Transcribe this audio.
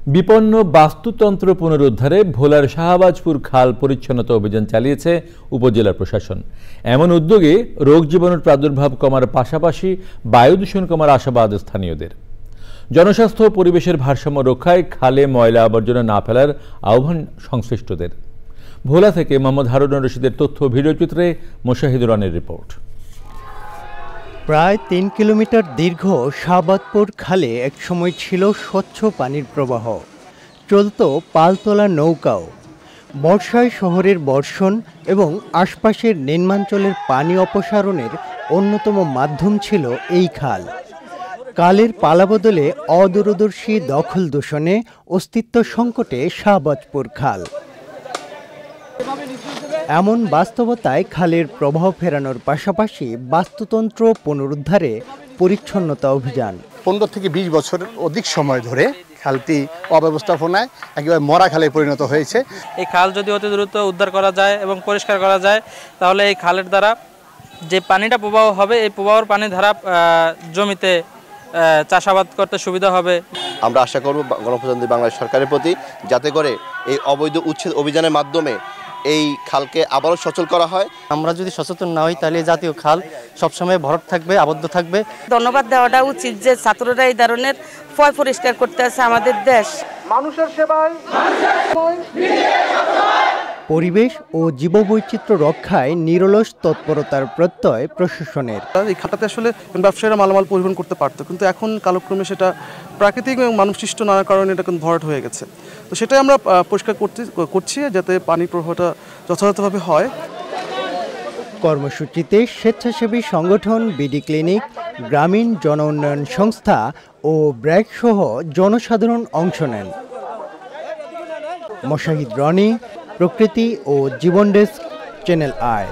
বিপন্ন বাস্তুতন্ত্র পুনরুদ্ধারে ভোলার শাহবাজপুর খাল পরিচ্ছন্নতা অভিযান চালিয়েছে উপজেলা প্রশাসন। এমন উদ্যোগে রোগ জীবাণুর প্রাদুর্ভাব কমার পাশাপাশি বায়ু দূষণ কমার আশাবাদ স্থানীয়দের। জনস্বাস্থ্য ও পরিবেশের ভারসাম্য রক্ষায় খালে ময়লা আবর্জনা না ফেলার আহ্বান সংশ্লিষ্টদের। ভোলা থেকে মোহাম্মদ হারুন রশিদের তথ্য ভিডিওচিত্রে মোশাহিদুর রনির রিপোর্ট। প্রায় ৩ কিলোমিটার দীর্ঘ শাহবাজপুর খালে একসময় ছিল স্বচ্ছ পানির প্রবাহ, চলত পালতোলা নৌকাও। বর্ষায় শহরের বর্ষণ এবং আশপাশের নিম্নাঞ্চলের পানি অপসারণের অন্যতম মাধ্যম ছিল এই খাল। কালের পালাবদলে অদূরদর্শী দখল দূষণে অস্তিত্ব সংকটে শাহবাজপুর খাল। এমন বাস্তবতায় খালের প্রবাহ ফেরানোর পাশাপাশি বাস্তুতন্ত্র পুনরুদ্ধারে পরিচ্ছন্নতা অভিযান। 15 থেকে 20 বছর অধিক সময় ধরে খালটি অব্যবস্থাপনায় একেবারে মরা খালে পরিণত হয়েছে। এই খাল যদি অতি দ্রুত উদ্ধার করা যায় এবং পরিষ্কার করা যায়, তাহলে এই খালের দ্বারা যে পানিটা প্রবাহ হবে, এই প্রবাহের পানি ধারা জমিতে চাষাবাদ করতে সুবিধা হবে। আমরা আশা করব গণপ্রজাতন্ত্রী বাংলাদেশ সরকারের প্রতি, যাতে করে এই অবৈধ উচ্ছেদ অভিযানের মাধ্যমে এই খালকে আবারও সচল করা হয়। আমরা যদি সচেতন না হই, তাহলে জাতীয় খাল সবসময় ভরট থাকবে, আবদ্ধ থাকবে। ধন্যবাদ দেওয়াটা উচিত যে ছাত্ররা এই ধরনের পয় পরিষ্কার করতে আছে আমাদের দেশ। মানুষের সেবায় পরিবেশ ও জীববৈচিত্র্য রক্ষায় নিরলস তৎপরতার প্রত্যয় প্রশাসনের। এই খালটাতে আসলে ব্যবসায়ীরা মালামাল পরিবহন করতে পারতো, কিন্তু এখন কালক্রমে সেটা প্রাকৃতিক এবং মানবসৃষ্ট নানা কারণে এটা কিন্তু ভরাট হয়ে গেছে। তো সেটাই আমরা পরিষ্কার করছি যাতে পানি প্রবাহটা যথাযথভাবে হয়। কর্মসূচিতে স্বেচ্ছাসেবী সংগঠন বিডি ক্লিনিক, গ্রামীণ জন উন্নয়ন সংস্থা ও ব্র্যাক সহ জনসাধারণ অংশ নেন। মোশাহিদ রনি, প্রকৃতি ও জীবন ডেস্ক, চ্যানেল আই।